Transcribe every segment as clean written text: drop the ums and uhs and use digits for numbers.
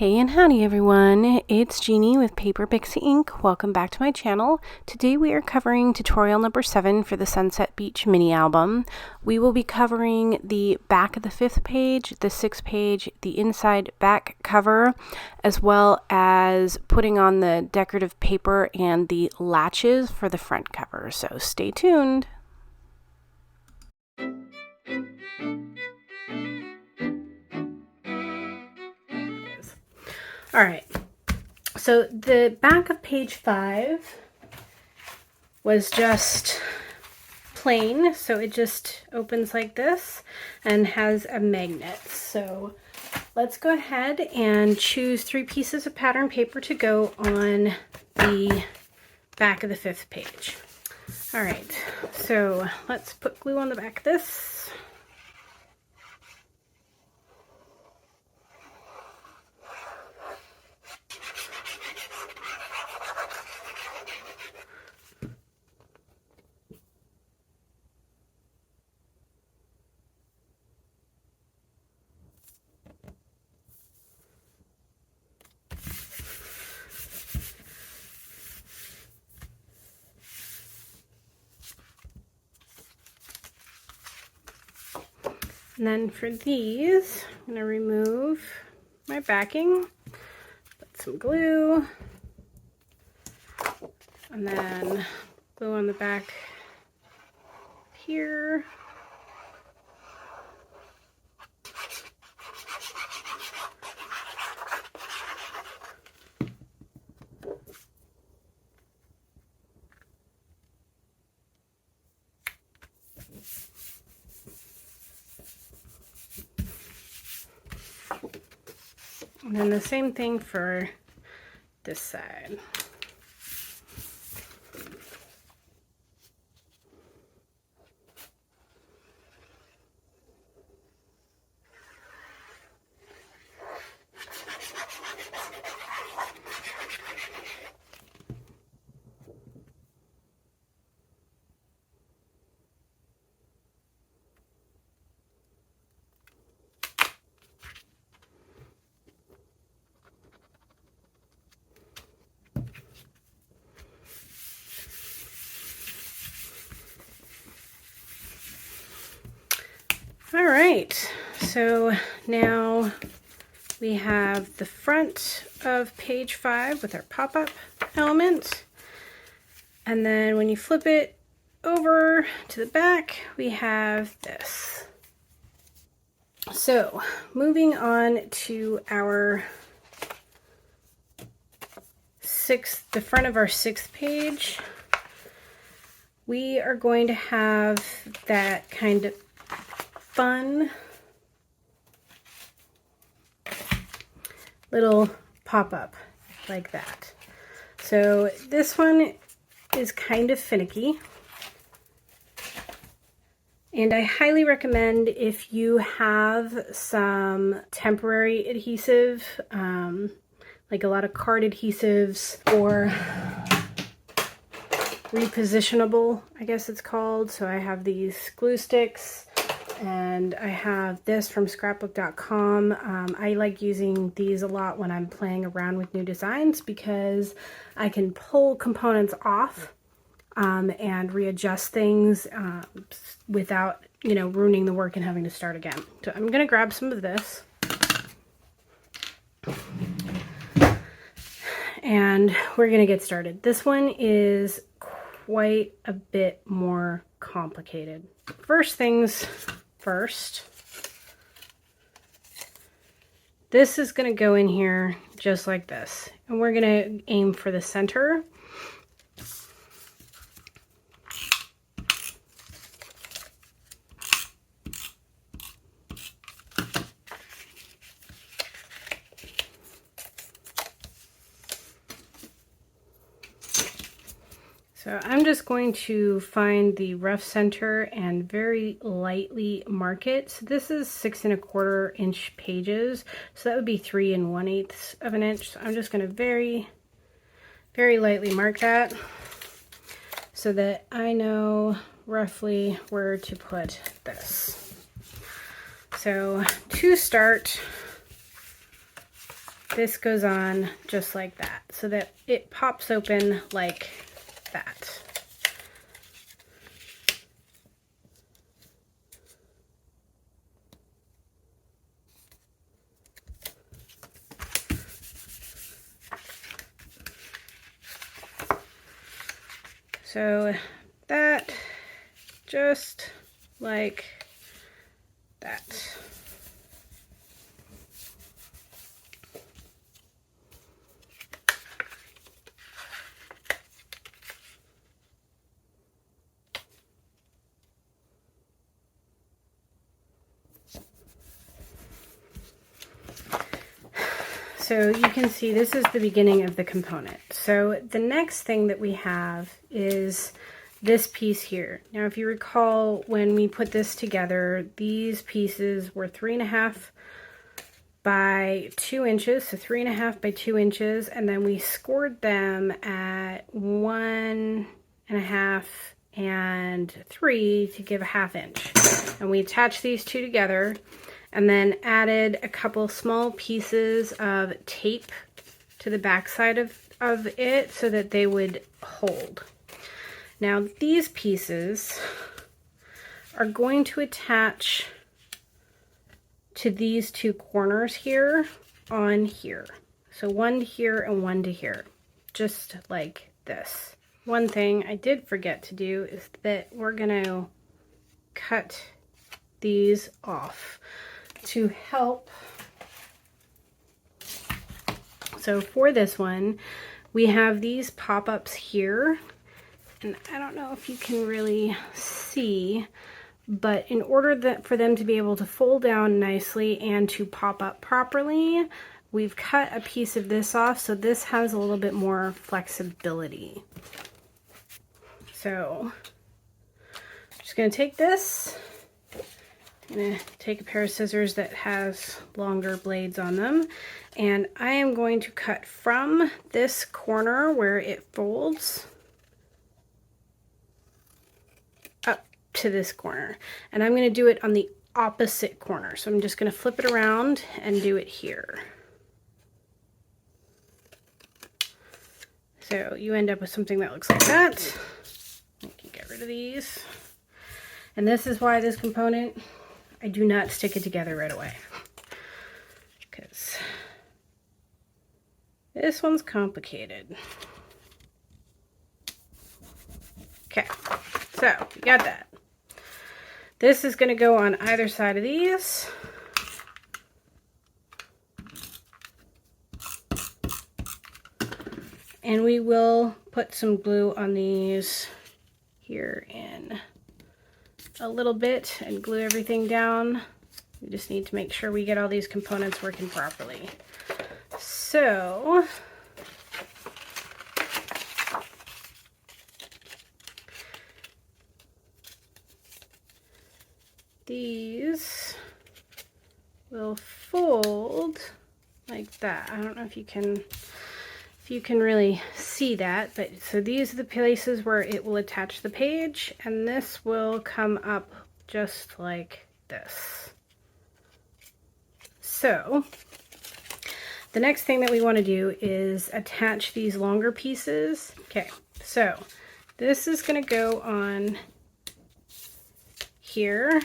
Hey and howdy everyone, it's Jeannie with Paper Pixie Ink. Welcome back to my channel. Today we are covering tutorial number 7 for the Sunset Beach mini album. We will be covering the back of the 5th page, the 6th page, the inside back cover, as well as putting on the decorative paper and the latches for the front cover. So stay tuned. All right, so the back of page 5 was just plain, so it just opens like this and has a magnet. So let's go ahead and choose 3 pieces of pattern paper to go on the back of the 5th page. All right, so let's put glue on the back of this. And then for these, I'm going to remove my backing, put some glue, and then glue on the back here. And then the same thing for this side. All right, so now we have the front of page 5 with our pop-up element. And then when you flip it over to the back, we have this. So moving on to our the front of our 6th page, we are going to have that kind of fun little pop-up like that. So this one is kind of finicky, and I highly recommend, if you have some temporary adhesive, like a lot of card adhesives or repositionable, I guess it's called. So I have these glue sticks, and I have this from scrapbook.com. I like using these a lot when I'm playing around with new designs, because I can pull components off and readjust things without, ruining the work and having to start again. So I'm going to grab some of this. And we're going to get started. This one is quite a bit more complicated. First things first, this is going to go in here just like this, and we're going to aim for the center. So I'm just going to find the rough center and very lightly mark it. So this is 6 1/4 inch pages, so that would be 3 1/8 of an inch. So I'm just going to very, very lightly mark that so that I know roughly where to put this. So to start, this goes on just like that, so that it pops open like that. So that, just like that. So you can see this is the beginning of the component. So the next thing that we have is this piece here. Now, if you recall, when we put this together, these pieces were 3.5 by 2 inches, so 3.5 by 2 inches, and then we scored them at 1.5 and 3 to give a 1/2 inch. And we attached these two together and then added a couple small pieces of tape to the back side of it so that they would hold. Now these pieces are going to attach to these two corners here on here. So one to here and one to here, just like this. One thing I did forget to do is that we're gonna cut these off to help. So for this one, we have these pop-ups here, and I don't know if you can really see, but in order for them to be able to fold down nicely and to pop up properly, we've cut a piece of this off, so this has a little bit more flexibility. So I'm just going to take this, I'm going to take a pair of scissors that has longer blades on them, and I am going to cut from this corner where it folds up to this corner, and I'm going to do it on the opposite corner. So I'm just going to flip it around and do it here. So you end up with something that looks like that. I can get rid of these. And this is why this component, I do not stick it together right away, because this one's complicated. Okay, so you got that. This is going to go on either side of these. And we will put some glue on these here in a little bit and glue everything down. We just need to make sure we get all these components working properly. So these will fold like that. I don't know if you can really see that, but so these are the places where it will attach the page, and this will come up just like this. So the next thing that we want to do is attach these longer pieces. Okay, so this is going to go on here.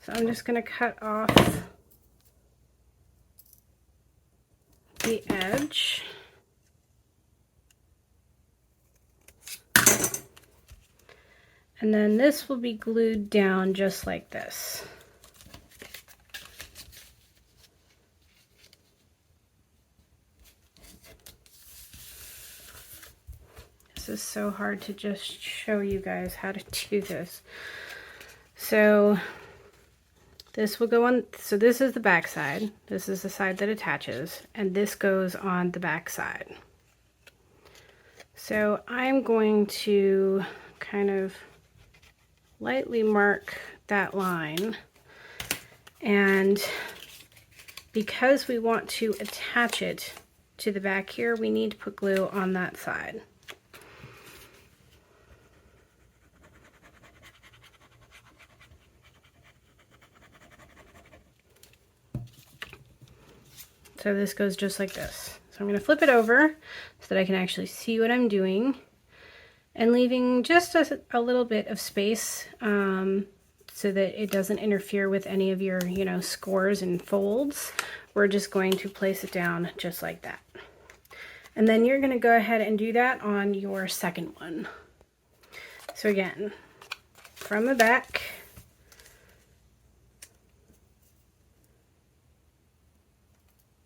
So I'm just going to cut off the edge. And then this will be glued down just like this. This is so hard to just show you guys how to do this. So this will go on, so this is the back side. This is the side that attaches, and this goes on the back side. So I'm going to kind of lightly mark that line, and because we want to attach it to the back here, we need to put glue on that side. So this goes just like this. So I'm going to flip it over so that I can actually see what I'm doing, and leaving just a little bit of space so that it doesn't interfere with any of your, you know, scores and folds. We're just going to place it down just like that. And then you're going to go ahead and do that on your second one. So again, from the back,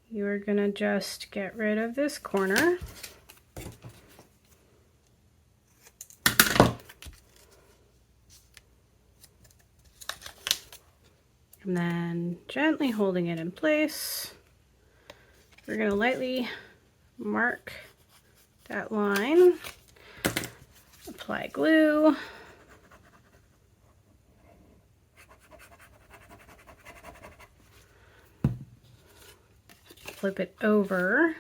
you're going to just get rid of this corner. And then gently holding it in place, we're going to lightly mark that line, apply glue, flip it over,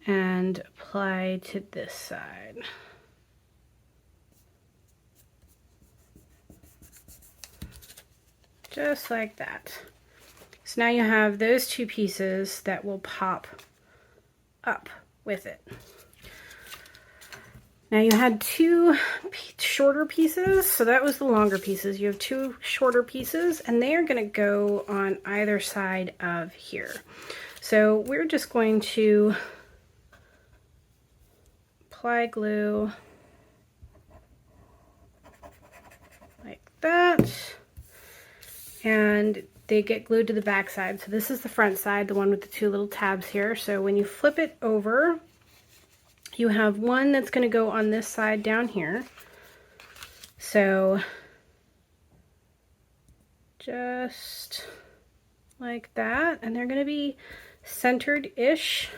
and apply to this side. Just like that. So now you have those two pieces that will pop up with it. Now you had two shorter pieces, so that was the longer pieces. You have two shorter pieces, and they are going to go on either side of here. So we're just going to apply glue like that. And they get glued to the back side. So this is the front side, the one with the two little tabs here. So when you flip it over, you have one that's going to go on this side down here. So just like that. And they're going to be centered-ish.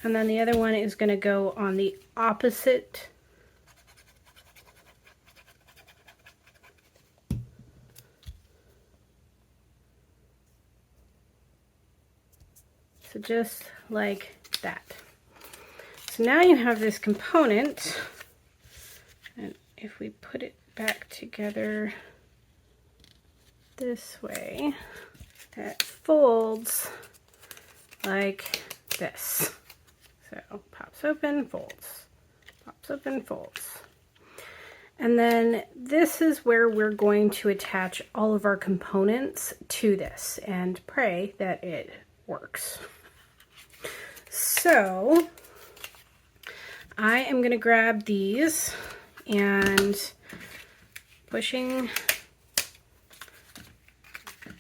And then the other one is going to go on the opposite . So just like that. So now you have this component, and if we put it back together this way, that folds like this. So pops open, folds, pops open, folds. And then this is where we're going to attach all of our components to this and pray that it works. So I am going to grab these, and pushing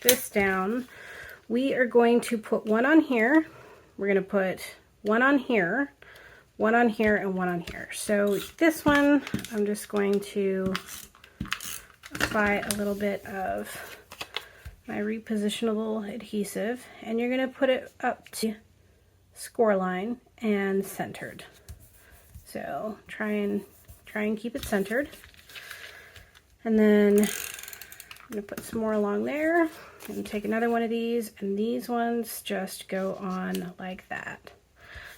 this down, we are going to put one on here. We're going to put one on here, one on here, and one on here. So this one, I'm just going to apply a little bit of my repositionable adhesive, and you're going to put it up to score line and centered. So try and keep it centered. And then I'm going to put some more along there, and take another one of these, and these ones just go on like that,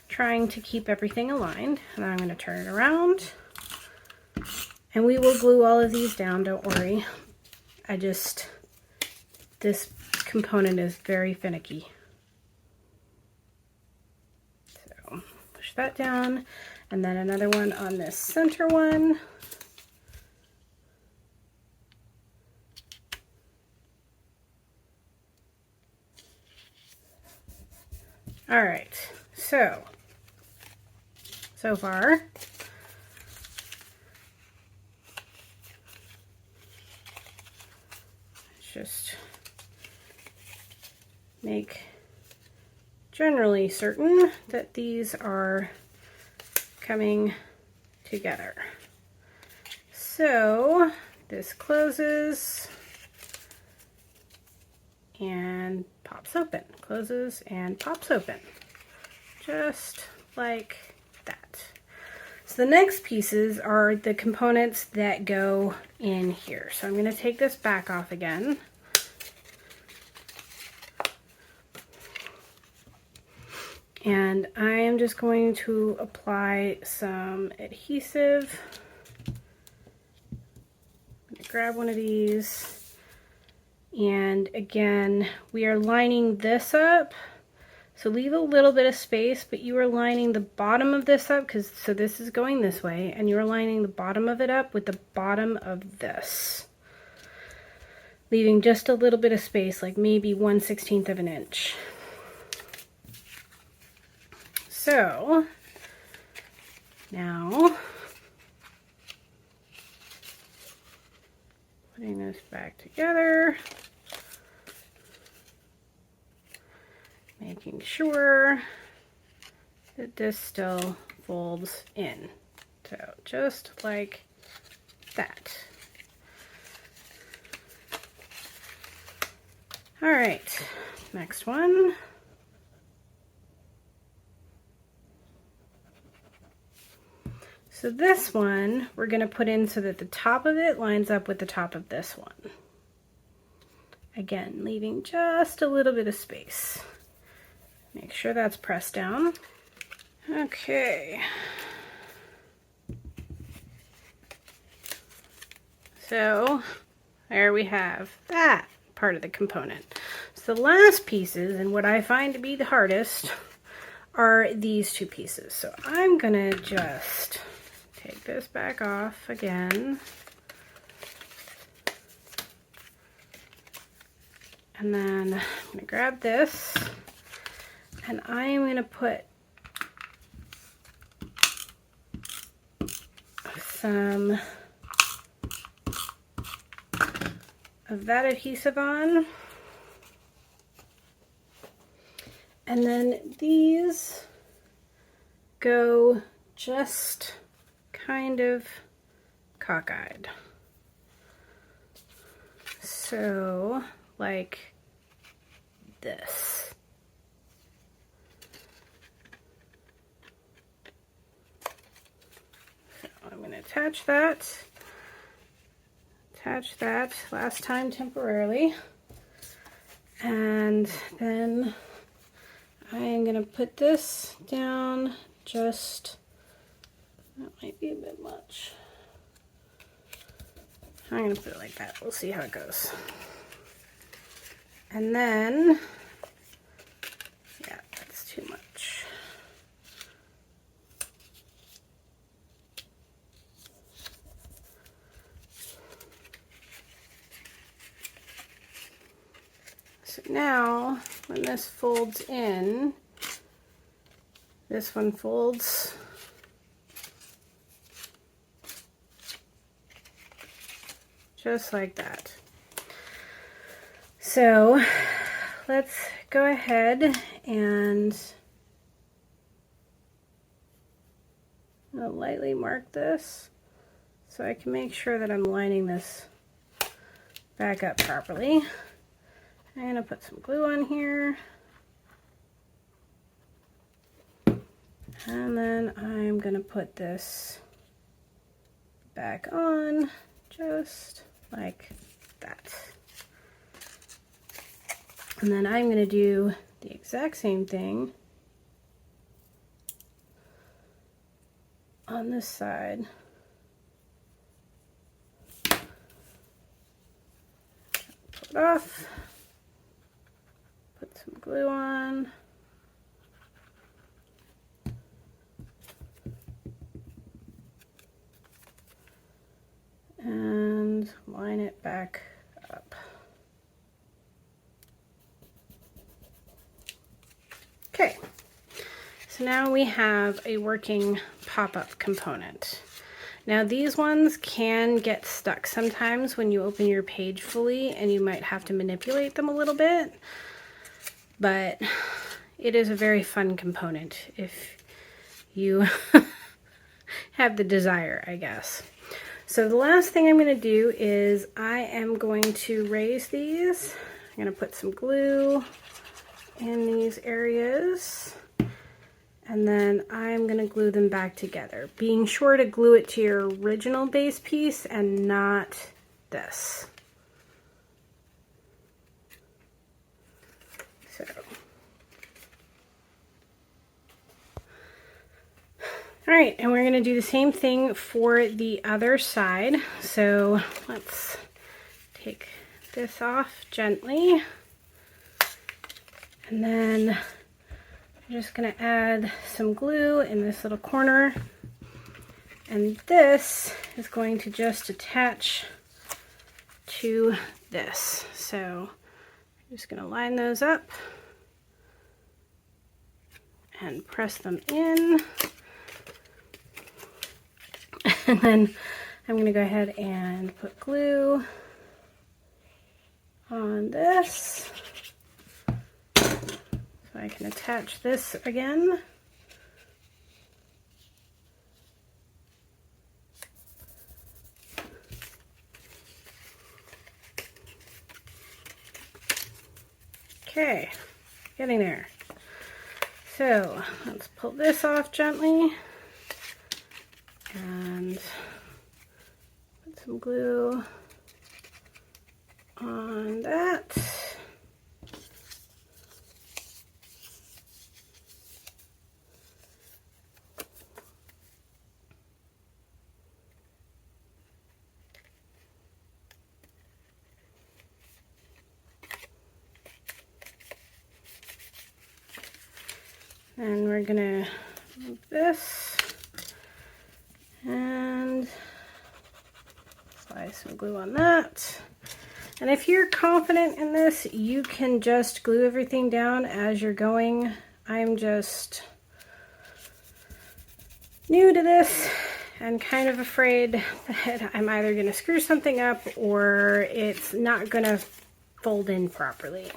trying to keep everything aligned. And then I'm going to turn it around, and we will glue all of these down, don't worry. This component is very finicky. So push that down, and then another one on this center one. All right, so far, just make generally certain that these are coming together. So this closes and pops open, closes and pops open, just like that. So the next pieces are the components that go in here. So I'm going to take this back off again. And I am just going to apply some adhesive. I'm going to grab one of these, and again, we are lining this up. So leave a little bit of space, but you are lining the bottom of this up, so this is going this way, and you're lining the bottom of it up with the bottom of this. Leaving just a little bit of space, like maybe 1/16 of an inch. So now, putting this back together, making sure that this still folds in. So just like that. All right, next one. So this one we're going to put in so that the top of it lines up with the top of this one. Again, leaving just a little bit of space. Make sure that's pressed down. Okay. So there we have that part of the component. So the last pieces, and what I find to be the hardest, are these two pieces. So I'm gonna just take this back off again. And then I'm gonna grab this, and I am going to put some of that adhesive on. And then these go just kind of cockeyed. So, like this. I'm going to attach that last time temporarily, and then I am going to put this down just, that might be a bit much. I'm going to put it like that. We'll see how it goes. And then, yeah, that's too much. So now, when this folds in, this one folds just like that. So let's go ahead and I'll lightly mark this so I can make sure that I'm lining this back up properly. I'm going to put some glue on here, and then I'm going to put this back on just like that. And then I'm going to do the exact same thing on this side. Pull it off. Put some glue on. And line it back up. Okay, so now we have a working pop-up component. Now these ones can get stuck sometimes when you open your page fully, and you might have to manipulate them a little bit. But it is a very fun component if you have the desire, I guess. So the last thing I'm going to do is I am going to raise these. I'm going to put some glue in these areas, and then I'm going to glue them back together, being sure to glue it to your original base piece and not this. So, all right, and we're going to do the same thing for the other side. So let's take this off gently. And then I'm just going to add some glue in this little corner. And this is going to just attach to this. So I'm just going to line those up and press them in. And then I'm going to go ahead and put glue on this so I can attach this again. Okay, getting there. So let's pull this off gently and put some glue on that. And we're gonna move this and apply some glue on that. And if you're confident in this, you can just glue everything down as you're going. I'm just new to this and kind of afraid that I'm either gonna screw something up or it's not gonna fold in properly.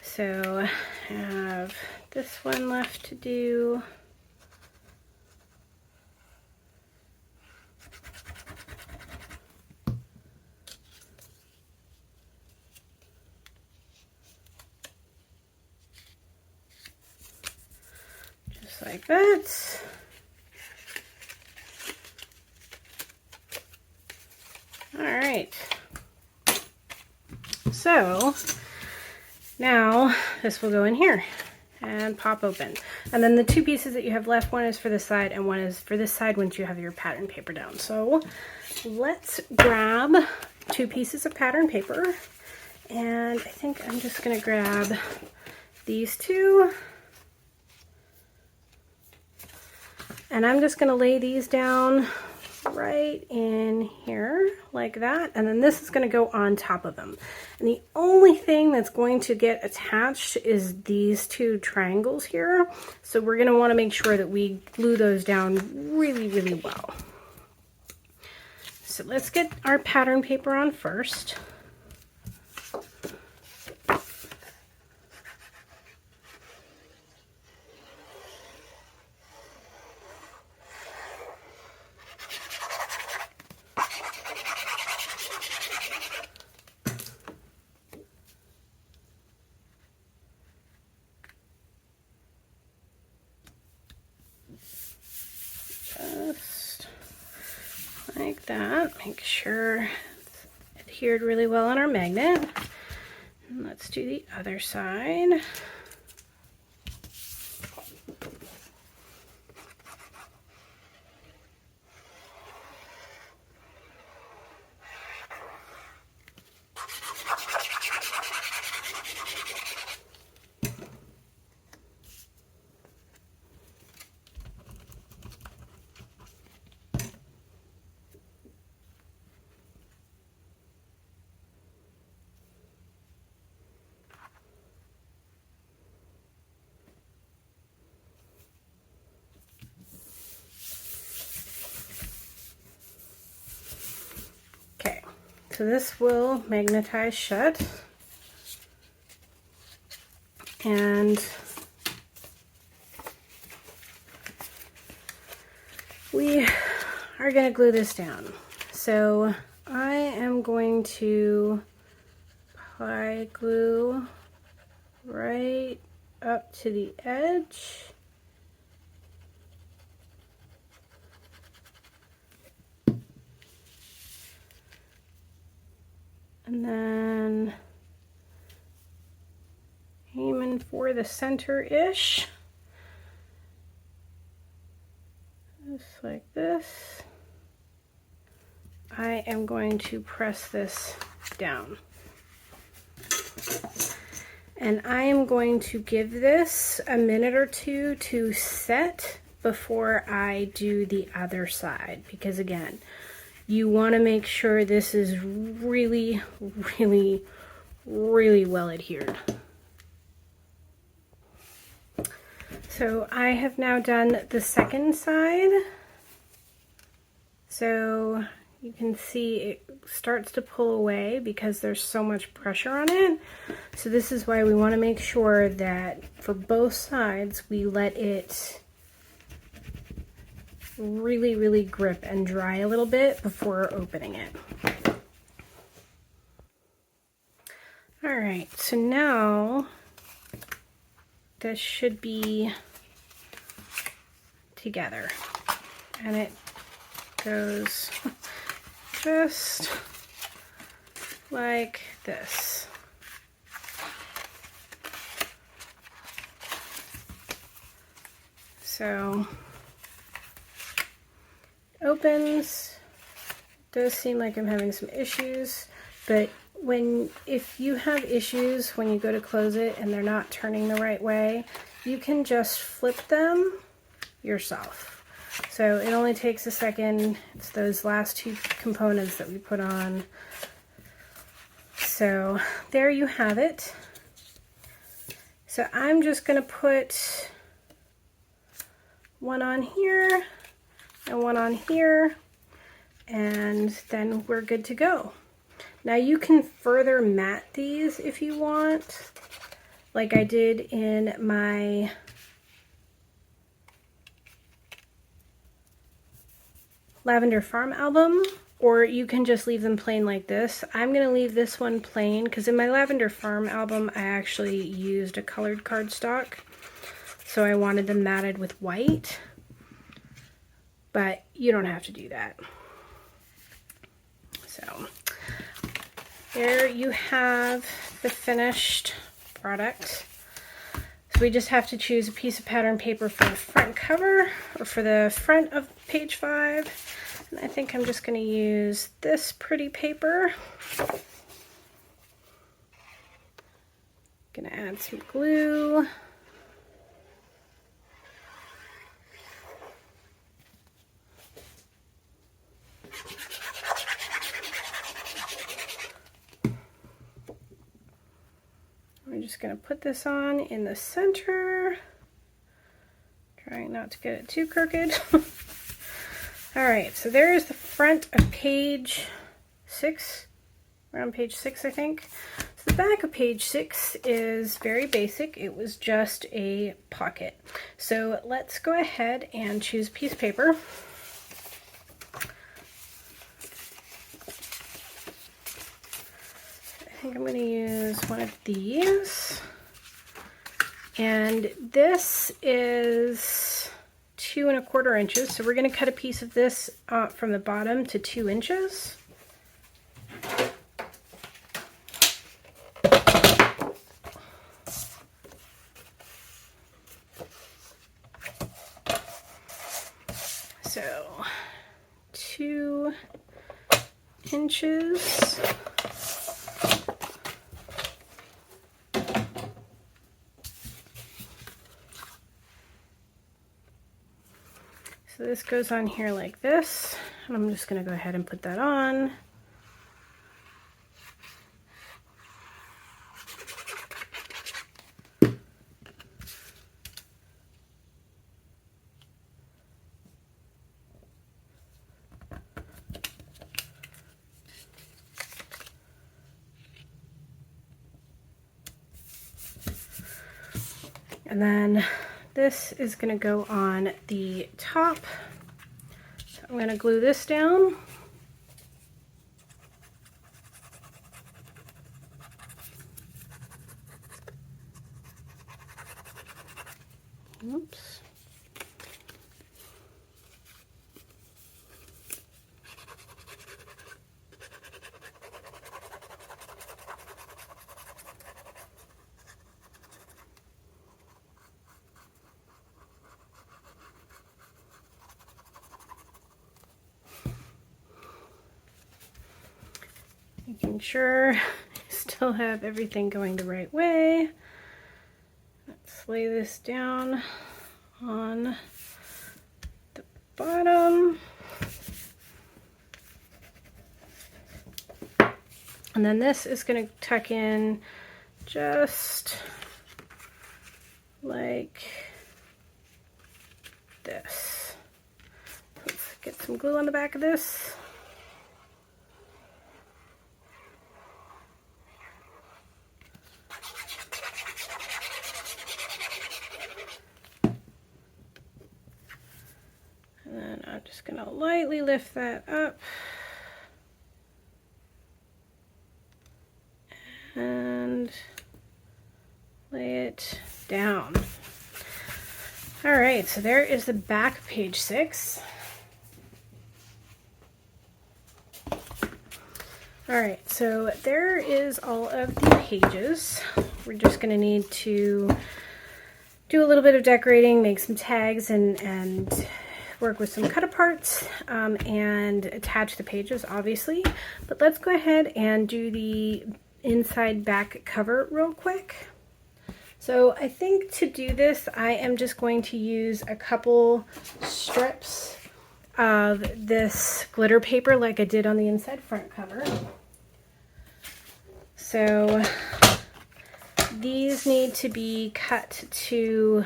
So I have this one left to do. Just like that. All right. So now this will go in here and pop open. And then the two pieces that you have left, one is for this side and one is for this side once you have your pattern paper down. So let's grab two pieces of pattern paper, and I think I'm just gonna grab these two, and I'm just gonna lay these down right in here like that, and then this is going to go on top of them. And the only thing that's going to get attached is these two triangles here, so we're going to want to make sure that we glue those down really, really well. So let's get our pattern paper on first. Just like that. Make sure it's adhered really well on our magnet. And let's do the other side. So this will magnetize shut, and we are going to glue this down. So I am going to apply glue right up to the edge. And then aiming for the center-ish, just like this. I am going to press this down. And I am going to give this a minute or two to set before I do the other side, because again, you want to make sure this is really, really, really well adhered. So I have now done the second side. So you can see it starts to pull away because there's so much pressure on it. So this is why we want to make sure that for both sides we let it really, really grip and dry a little bit before opening it. All right, so now this should be together, and it goes just like this. So opens. Does seem like I'm having some issues, but if you have issues when you go to close it and they're not turning the right way, you can just flip them yourself. So it only takes a second. It's those last two components that we put on. So there you have it. So I'm just going to put one on here and one on here, and then we're good to go. Now you can further mat these if you want, like I did in my Lavender Farm album, or you can just leave them plain like this. I'm going to leave this one plain because in my Lavender Farm album I actually used a colored cardstock, so I wanted them matted with white, but you don't have to do that. So there you have the finished product. So we just have to choose a piece of pattern paper for the front cover, or for the front of page 5. And I think I'm just going to use this pretty paper. Going to add some glue. We're just going to put this on in the center, trying not to get it too crooked. Alright, so there's the front of page 6, around page 6 I think. So the back of page 6 is very basic. It was just a pocket. So let's go ahead and choose a piece of paper. I think I'm going to use one of these, and this is 2 1/4 inches, so we're going to cut a piece of this from the bottom to 2 inches. So 2 inches. So this goes on here like this, and I'm just going to go ahead and put that on. And then this is going to go on the top. So I'm going to glue this down. Oops. Making sure I still have everything going the right way. Let's lay this down on the bottom. And then this is going to tuck in just like this. Let's get some glue on the back of this. And then I'm just going to lightly lift that up. And lay it down. All right, so there is the back of page 6. All right, so there is all of the pages. We're just going to need to do a little bit of decorating, make some tags, and work with some cut aparts and attach the pages, obviously. But let's go ahead and do the inside back cover real quick. So I think to do this, I am just going to use a couple strips of this glitter paper like I did on the inside front cover. So these need to be cut to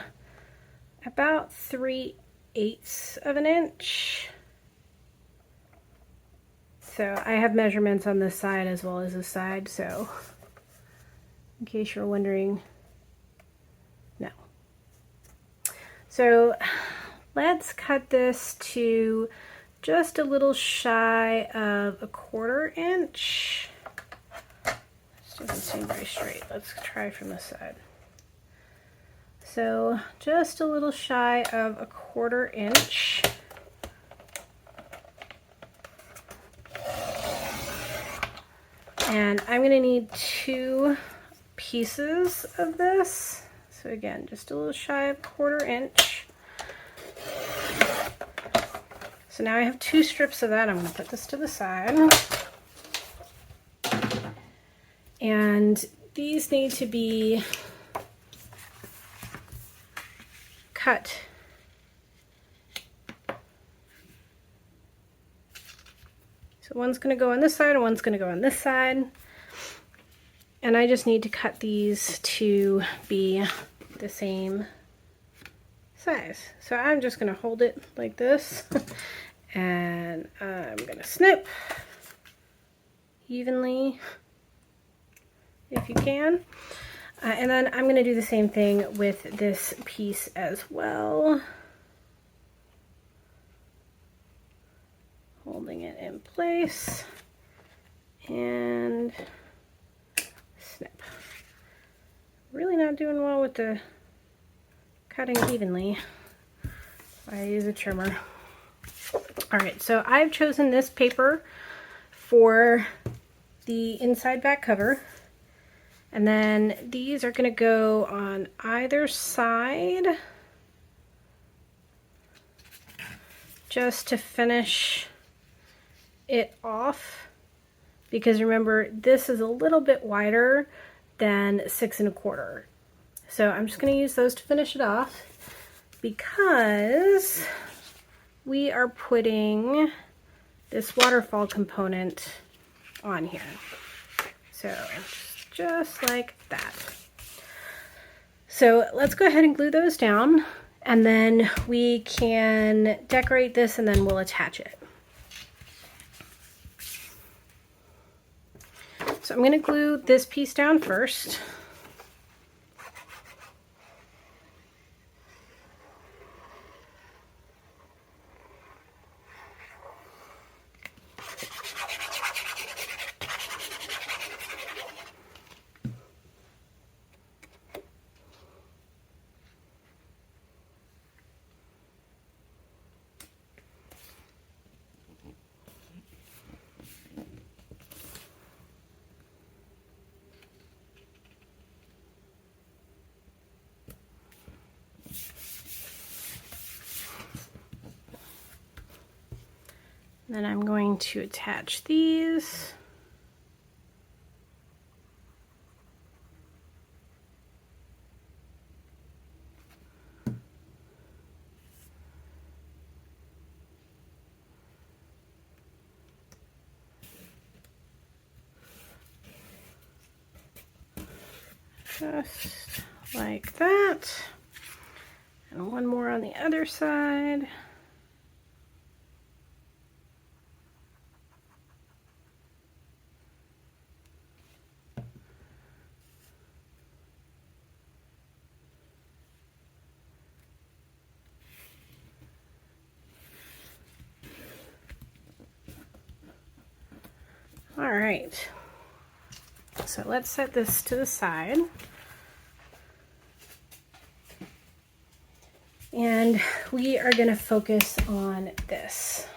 about 3/8 of an inch. So I have measurements on this side as well as this side, so in case you're wondering, no. So let's cut this to just a little shy of 1/4 inch. This doesn't seem very straight. Let's try from this side. So just a little shy of 1/4 inch. And I'm going to need 2 pieces of this. So again, just a little shy of 1/4 inch. So now I have 2 strips of that. I'm going to put this to the side. And these need to be cut so one's going to go on this side and one's going to go on this side. And I just need to cut these to be the same size. So I'm just going to hold it like this and I'm going to snip evenly if you can. And then I'm going to do the same thing with this piece as well. Holding it in place and snip. Really not doing well with the cutting evenly. I use a trimmer. All right, so I've chosen this paper for the inside back cover. And then these are going to go on either side just to finish it off, because remember this is a little bit wider than 6 1/4. So I'm just going to use those to finish it off because we are putting this waterfall component on here. So just like that. So let's go ahead and glue those down, and then we can decorate this and then we'll attach it. So I'm going to glue this piece down first. Then I'm going to attach these. just like that. And one more on the other side. All right, so let's set this to the side. And we are going to focus on this.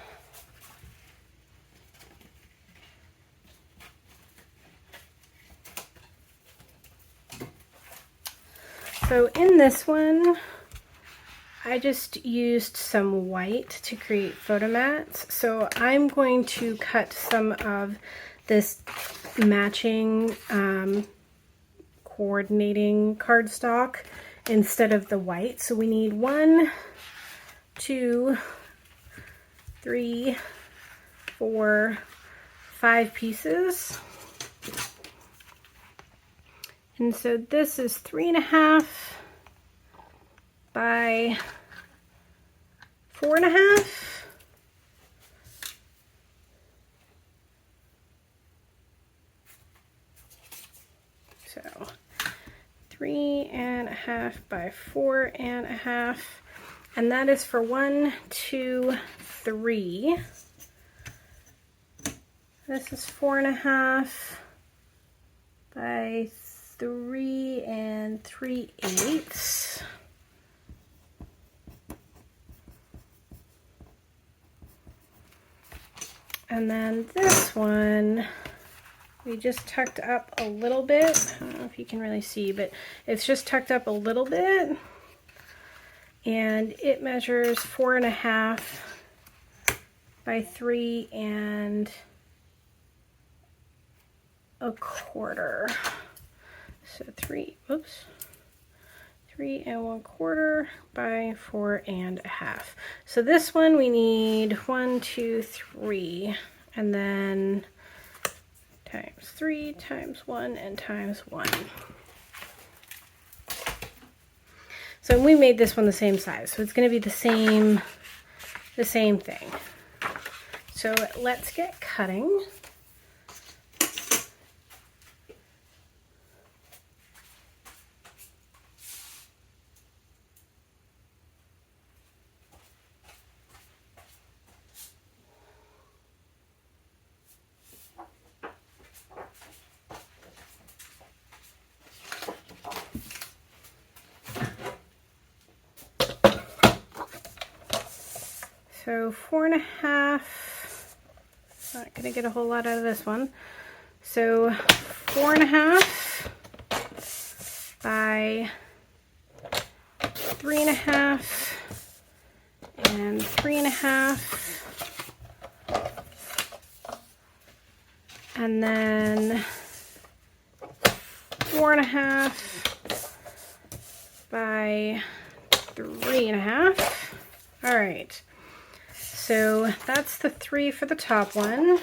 So in this one, I just used some white to create photo mats. So I'm going to cut some of this matching coordinating cardstock instead of the white. So we need 1, 2, 3, 4, 5 pieces. And so this is 3.5 by 4.5. So 3.5 by 4.5, and that is for 1, 2, 3. This is 4.5 by 3 3/8. And then this one, we just tucked up a little bit. I don't know if you can really see, but it's just tucked up a little bit. And it measures 4.5 by 3 1/4. So 3 1/4 by 4.5. So this one we need 1, 2, 3, and then times 3 times 1 and times 1. So we made this one the same size, so it's going to be the same thing. So let's get cutting. So 4.5, not going to get a whole lot out of this one. So 4.5 by 3.5 and 3.5, and then 4.5 by 3.5. All right. So that's the 3 for the top one.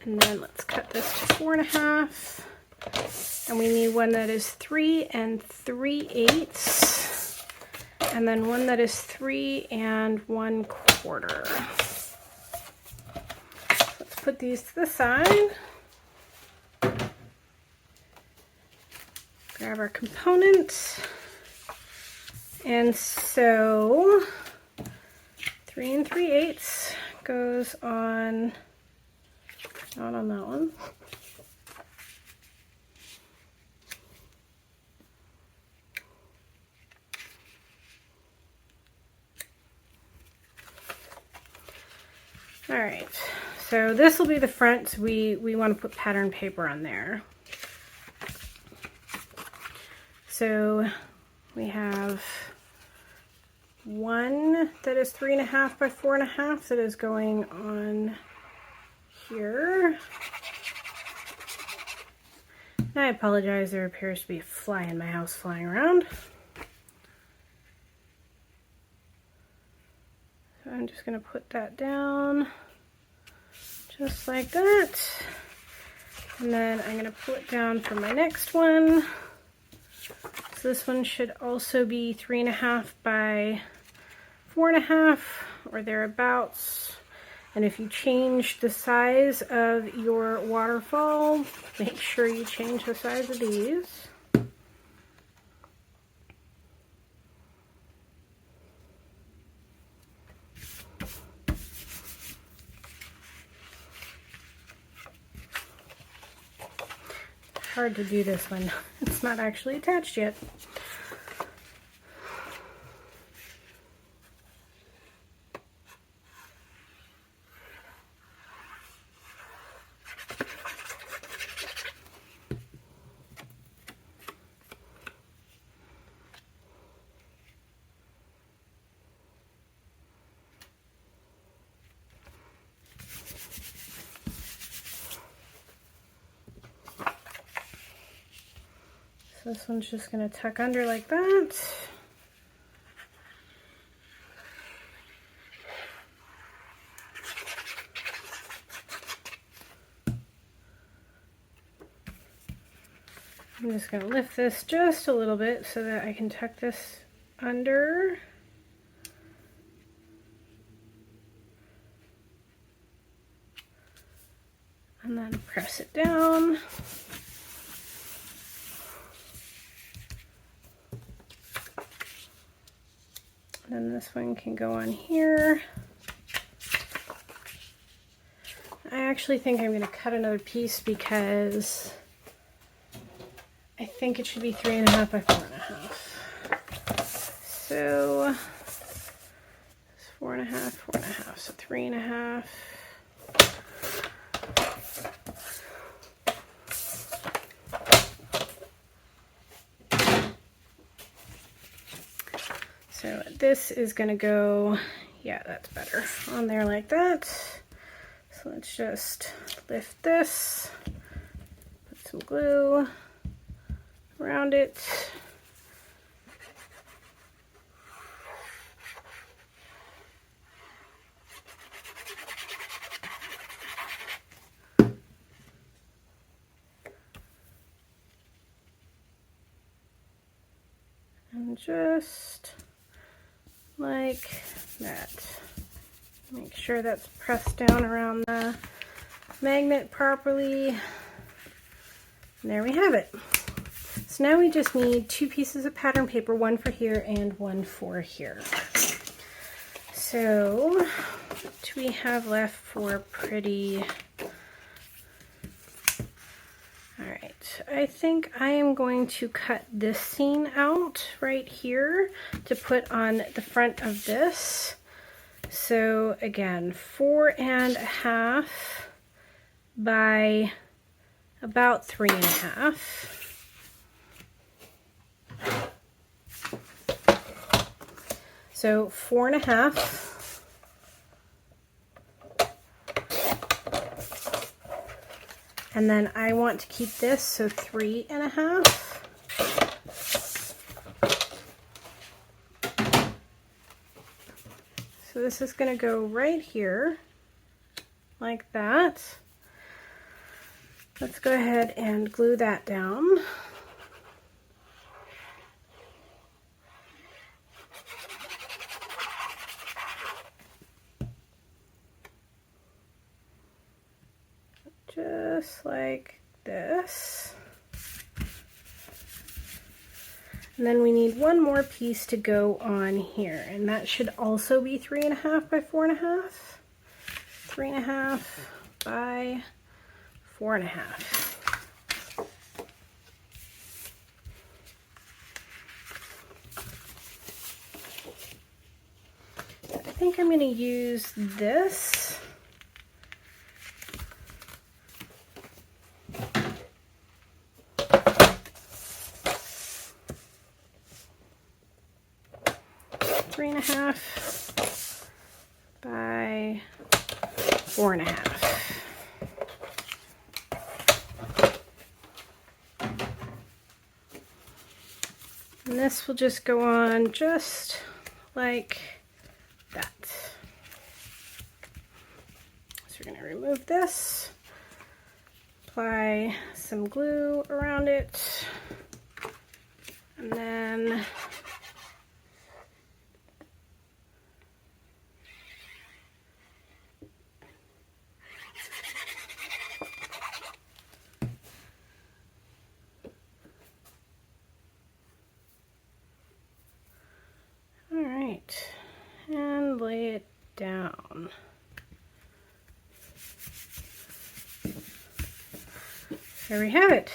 And then let's cut this to 4.5. And we need one that is 3 3/8. And then one that is 3 1/4. Let's put these to the side. Grab our components. And so 3 3/8 goes on, not on that one. All right, so this will be the front. So we want to put pattern paper on there. So we have one that is 3.5 by 4.5 that is going on here. And I apologize, there appears to be a fly in my house flying around. So I'm just going to put that down just like that. And then I'm going to pull it down for my next one. So this one should also be 3.5 by 4.5 or thereabouts. And if you change the size of your waterfall, make sure you change the size of these. Hard to do this one. It's not actually attached yet. This one's just going to tuck under like that. I'm just going to lift this just a little bit so that I can tuck this under. And then press it down. Then this one can go on here. I actually think I'm going to cut another piece because I think it should be 3.5 by 4.5. So it's 4.5, 4.5, so 3.5. So this is going to go, yeah, that's better, on there like that. So let's just lift this, put some glue around it. And just like that. Make sure that's pressed down around the magnet properly. And there we have it. So now we just need 2 pieces of pattern paper, one for here and one for here. So what do we have left for pretty? Alright, I think I am going to cut this scene out right here to put on the front of this. So again, 4.5 by about 3.5. So 4.5. And then I want to keep this, so 3.5. So this is going to go right here, like that. Let's go ahead and glue that down. Just like this. And then we need one more piece to go on here, and that should also be 3.5 by 4.5. 3.5 by 4.5. I think I'm going to use this. Three and a half by 4.5. And this will just go on just like that. So we're going to remove this, apply some glue around it, and then all right, and lay it down. There we have it.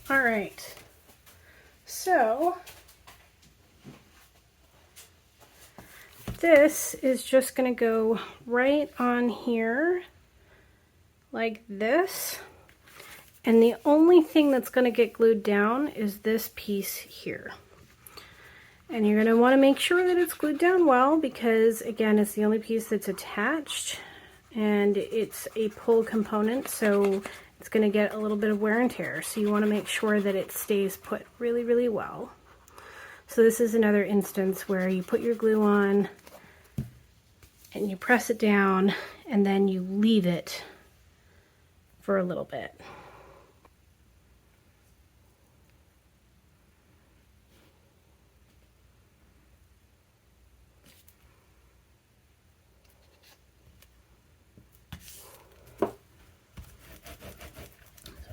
All right, so this is just going to go right on here like this, and the only thing that's going to get glued down is this piece here. And you're going to want to make sure that it's glued down well, because again, it's the only piece that's attached and it's a pull component, so it's going to get a little bit of wear and tear. So you want to make sure that it stays put really, really well. So this is another instance where you put your glue on and you press it down and then you leave it for a little bit.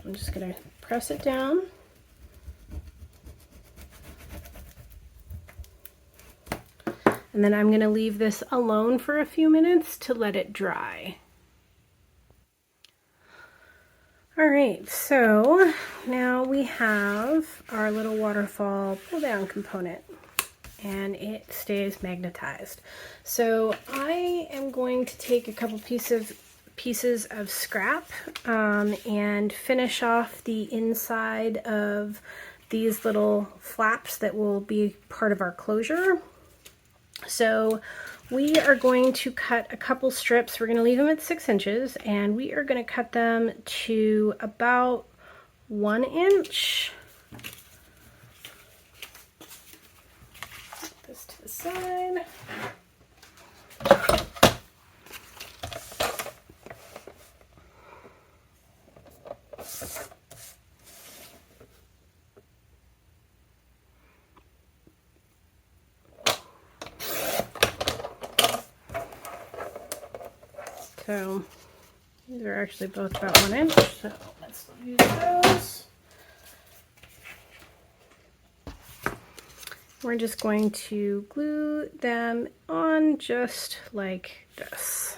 I'm just going to press it down. And then I'm going to leave this alone for a few minutes to let it dry. All right, so now we have our little waterfall pull down component, and it stays magnetized. So I am going to take a couple pieces of scrap and finish off the inside of these little flaps that will be part of our closure. So we are going to cut a couple strips. We're going to leave them at 6 inches, and we are going to cut them to about 1 inch. Put this to the side. So these are actually both about 1 inch, so let's use those. We're just going to glue them on just like this.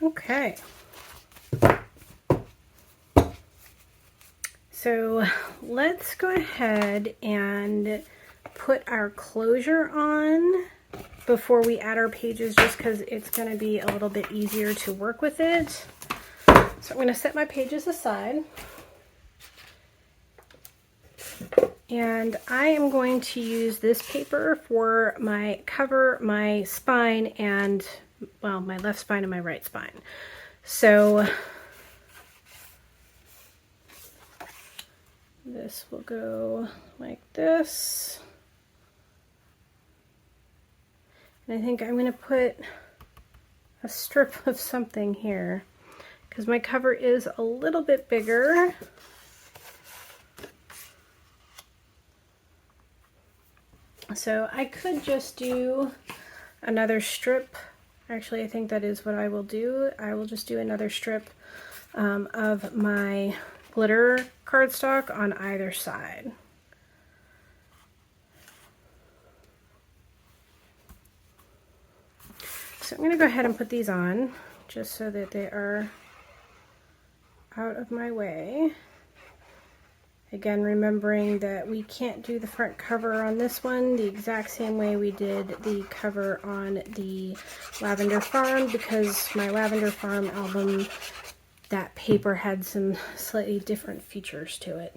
Okay, so let's go ahead and put our closure on before we add our pages, just because it's going to be a little bit easier to work with it. So I'm going to set my pages aside, and I am going to use this paper for my cover, my spine, and well, my left spine and my right spine. So this will go like this. And I think I'm going to put a strip of something here because my cover is a little bit bigger. So I could just do another strip. Actually, I think that is what I will do. I will just do another strip of my glitter cardstock on either side. So I'm going to go ahead and put these on just so that they are out of my way. Again, remembering that we can't do the front cover on this one the exact same way we did the cover on the Lavender Farm, because my Lavender Farm album, that paper had some slightly different features to it.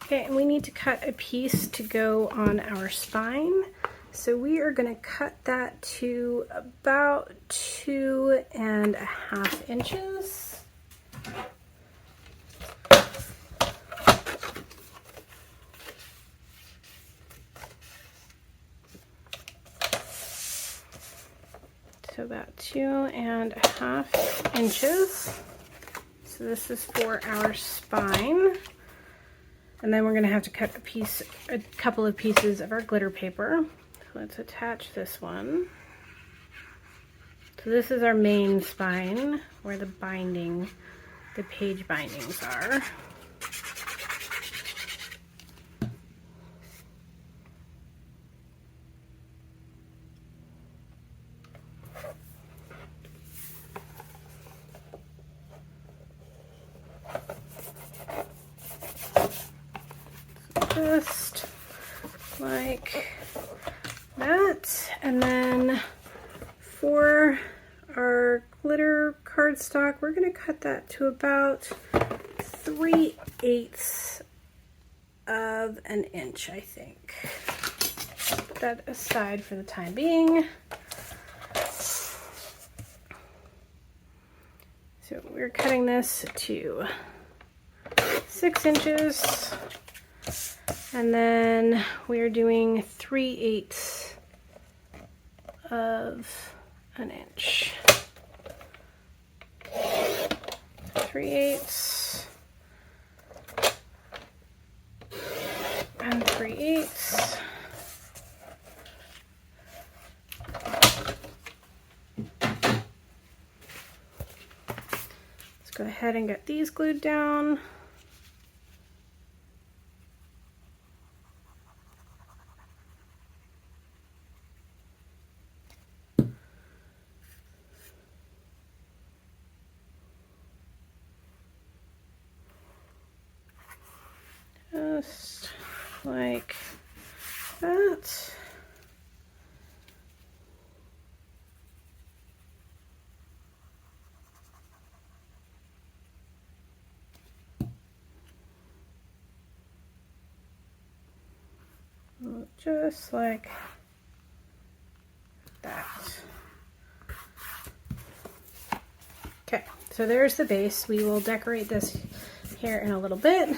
Okay, and we need to cut a piece to go on our spine. So we are going to cut that to about 2.5 inches. So about 2.5 inches. So this is for our spine. And then we're going to have to cut a couple of pieces of our glitter paper. So let's attach this one. So this is our main spine, where the page bindings are. Just like that. And then for our glitter cardstock, we're going to cut that to about 3/8 of an inch, I think. Put that aside for the time being. So we're cutting this to 6 inches. And then we're doing 3/8 of an inch. 3/8 and 3/8. Let's go ahead and get these glued down. Just like that. Just like that. Okay, so there's the base. We will decorate this here in a little bit.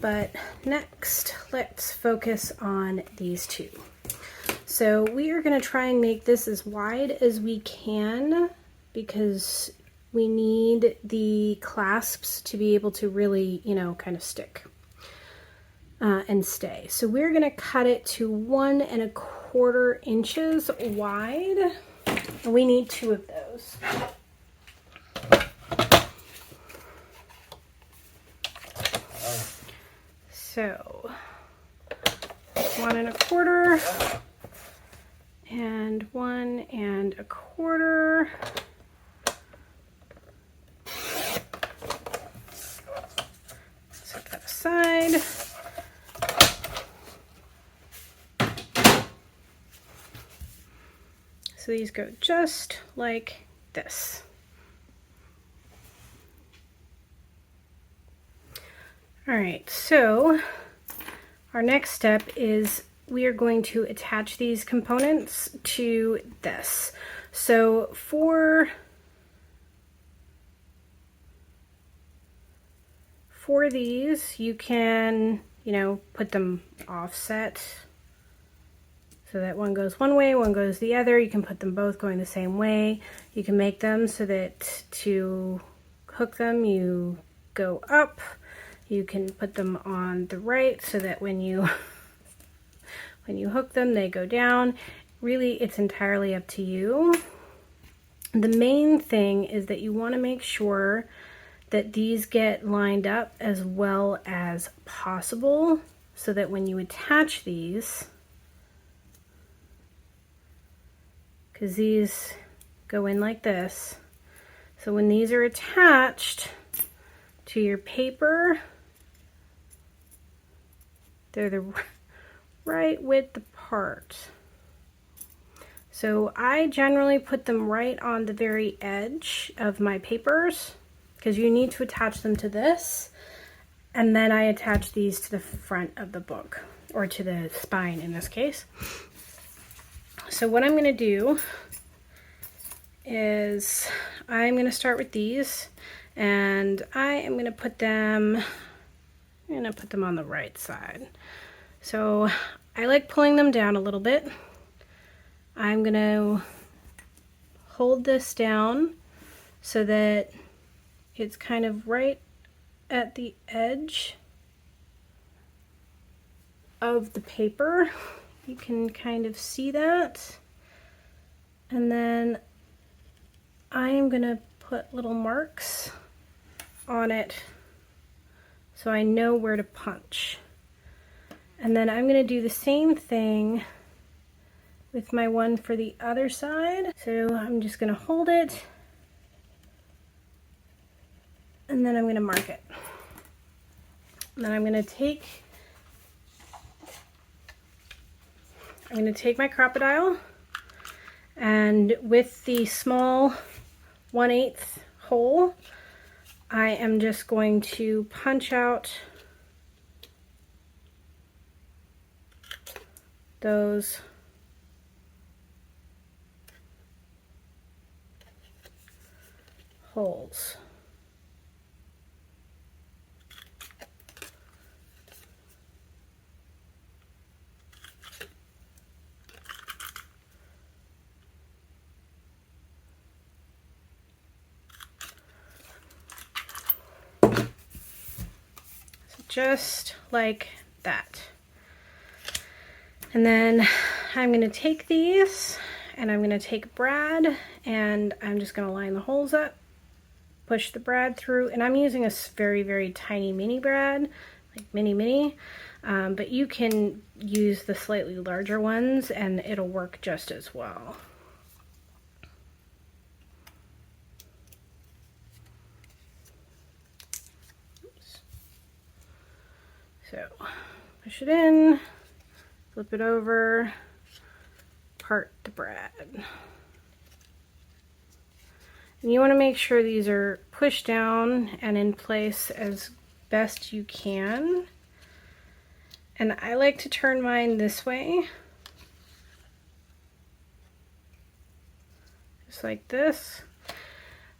But next, let's focus on these two. So we are going to try and make this as wide as we can, because we need the clasps to be able to really, you know, kind of stick and stay. So we're going to cut it to 1.25 inches wide. And we need 2 of those. So 1.25 and 1.25. Set that aside. So these go just like this. All right, so our next step is we are going to attach these components to this. So for these, you can, you know, put them offset so that one goes one way, one goes the other. You can put them both going the same way. You can make them so that to hook them, you go up. You can put them on the right so that when you hook them, they go down. Really, it's entirely up to you. The main thing is that you want to make sure that these get lined up as well as possible so that when you attach these, because these go in like this, so when these are attached to your paper, they're the right width apart. So I generally put them right on the very edge of my papers because you need to attach them to this, and then I attach these to the front of the book, or to the spine in this case. So what I'm going to do is I'm going to start with these, and I am going to put them on the right side. So I like pulling them down a little bit. I'm going to hold this down so that it's kind of right at the edge of the paper. You can kind of see that. And then I am going to put little marks on it so I know where to punch. And then I'm going to do the same thing with my one for the other side. So I'm just going to hold it, and then I'm going to mark it. And then I'm going to take my crocodile, and with the small 1/8 hole, I am just going to punch out those holes. Just like that. And then I'm going to take these, and I'm going to take brad, and I'm just going to line the holes up, push the brad through, and I'm using a very, very tiny mini brad, like mini, but you can use the slightly larger ones and it'll work just as well. So push it in, flip it over, part the brad. And you want to make sure these are pushed down and in place as best you can. And I like to turn mine this way, just like this,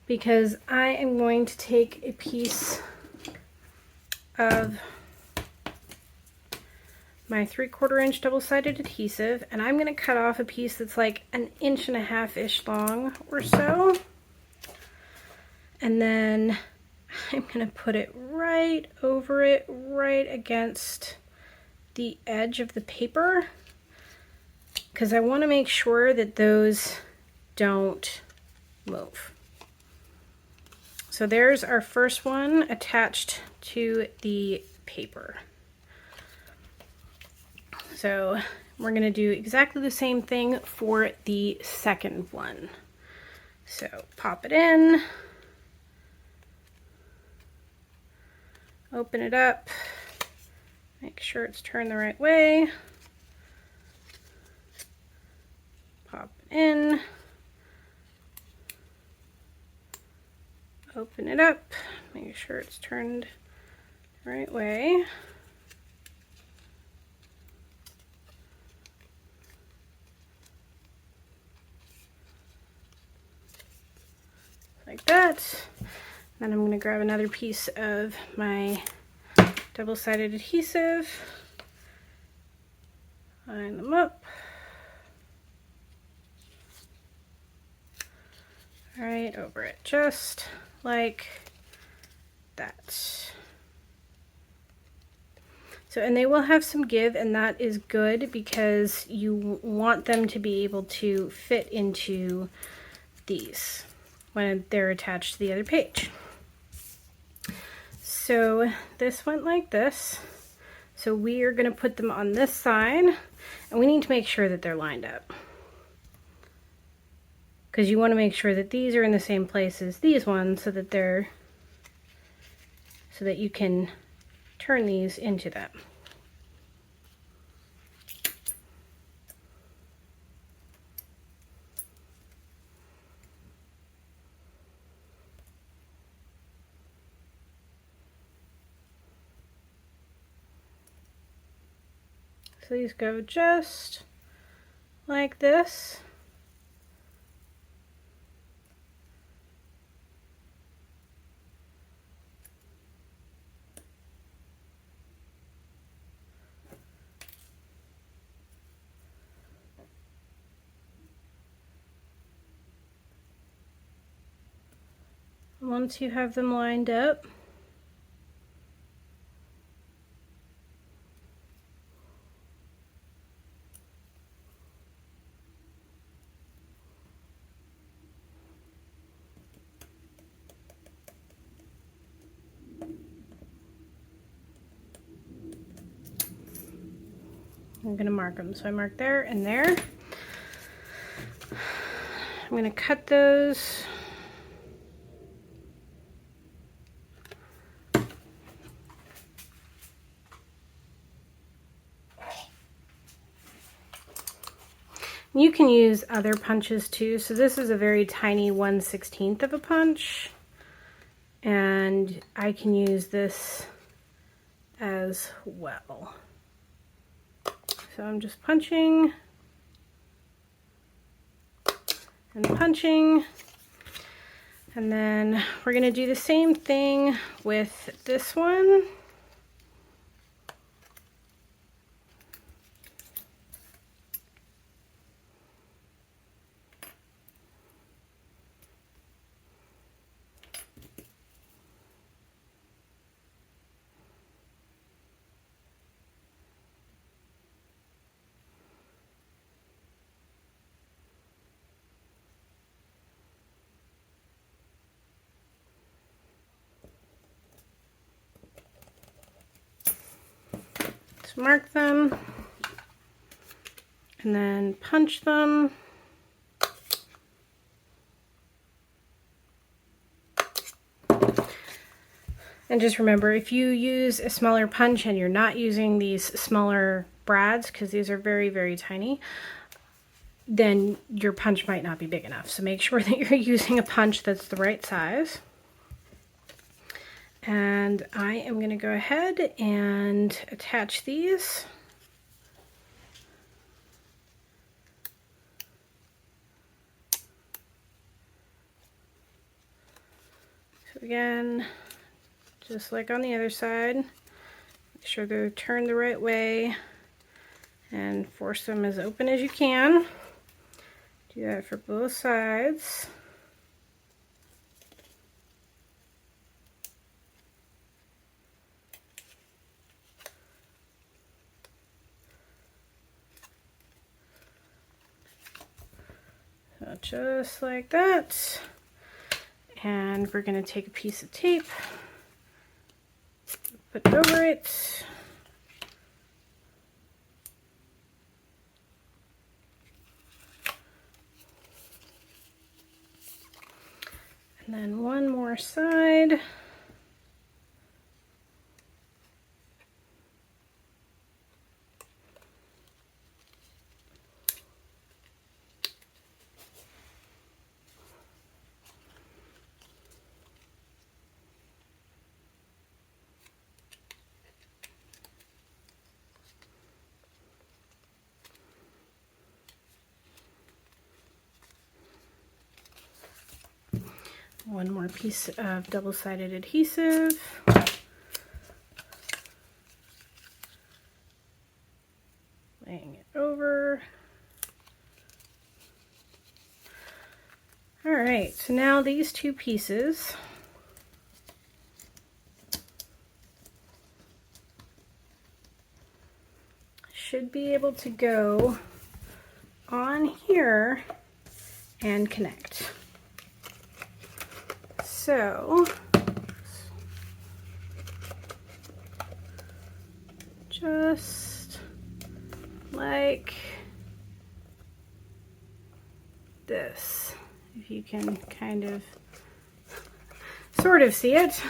because I am going to take a piece of my 3/4 inch double-sided adhesive, and I'm going to cut off a piece that's like 1.5 inches long or so. And then I'm going to put it right over it, right against the edge of the paper, because I want to make sure that those don't move. So there's our first one attached to the paper. So we're going to do exactly the same thing for the second one. So pop it in, open it up, make sure it's turned the right way, pop it in, open it up, make sure it's turned the right way. Like that. Then I'm going to grab another piece of my double-sided adhesive, line them up. Right over it, just like that. So, and they will have some give, and that is good because you want them to be able to fit into these when they're attached to the other page. So this went like this. So we are going to put them on this side, and we need to make sure that they're lined up, because you want to make sure that these are in the same place as these ones so that you can turn these into them. So these go just like this. Once you have them lined up, I'm going to mark them. So I mark there and there. I'm going to cut those. You can use other punches too. So this is a very tiny 1/16 of a punch, and I can use this as well. So I'm just punching and punching, and then we're going to do the same thing with this one. Mark them and then punch them. And just remember, if you use a smaller punch and you're not using these smaller brads, because these are very, very tiny, then your punch might not be big enough. So make sure that you're using a punch that's the right size. And I am going to go ahead and attach these. So again, just like on the other side, make sure they're turned the right way and force them as open as you can. Do that for both sides. So just like that. And we're going to take a piece of tape, put it over it. And then one more side. One more piece of double-sided adhesive. Laying it over. All right, so now these two pieces should be able to go on here and connect. So just like this, if you can kind of sort of see it.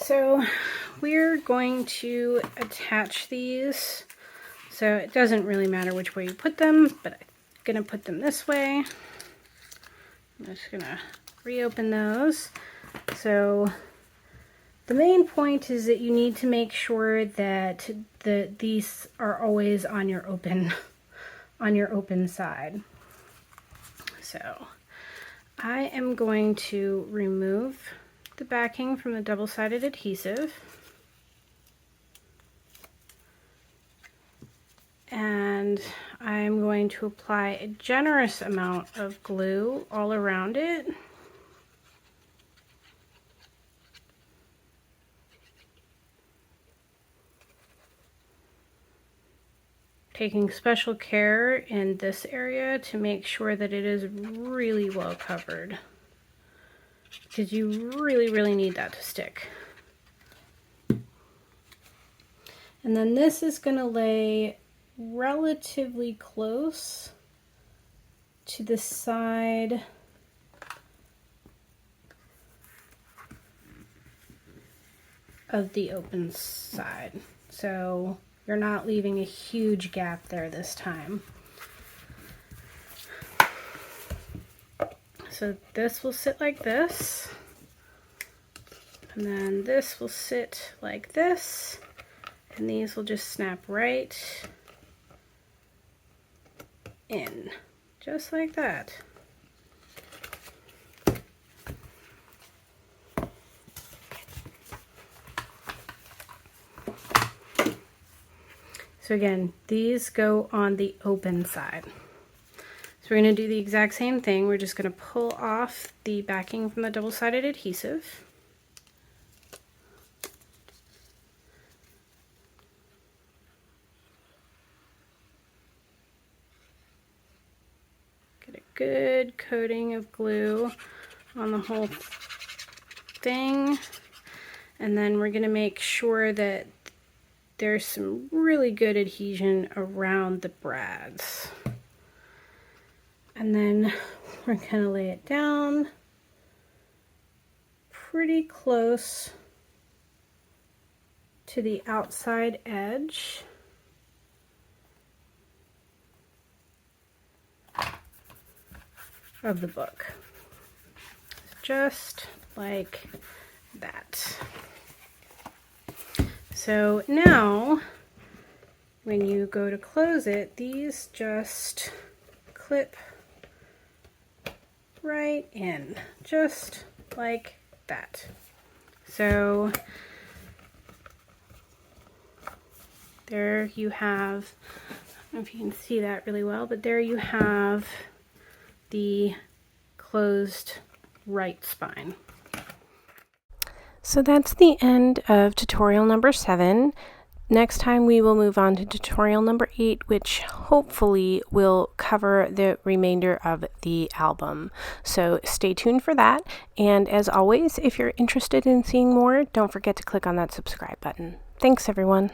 So we're going to attach these, so it doesn't really matter which way you put them, but I'm gonna put them this way. I'm just gonna reopen those. So the main point is that you need to make sure that these are always on your open side. So I am going to remove the backing from the double-sided adhesive, and I'm going to apply a generous amount of glue all around it. Taking special care in this area to make sure that it is really well covered, because you really need that to stick. And then this is going to lay relatively close to the side of the open side. So you're not leaving a huge gap there this time. So this will sit like this, and then this will sit like this, and these will just snap right in, just like that. So again, these go on the open side. So we're going to do the exact same thing. We're just going to pull off the backing from the double-sided adhesive. Get a good coating of glue on the whole thing. And then we're going to make sure that there's some really good adhesion around the brads. And then we're going to lay it down pretty close to the outside edge of the book. Just like that. So now when you go to close it, these just clip right in, just like that. So there you have, I don't know if you can see that really well, but there you have the closed right spine. So that's the end of tutorial number 7. Next time we will move on to tutorial number 8, which hopefully will cover the remainder of the album. So stay tuned for that. And as always, if you're interested in seeing more, don't forget to click on that subscribe button. Thanks, everyone.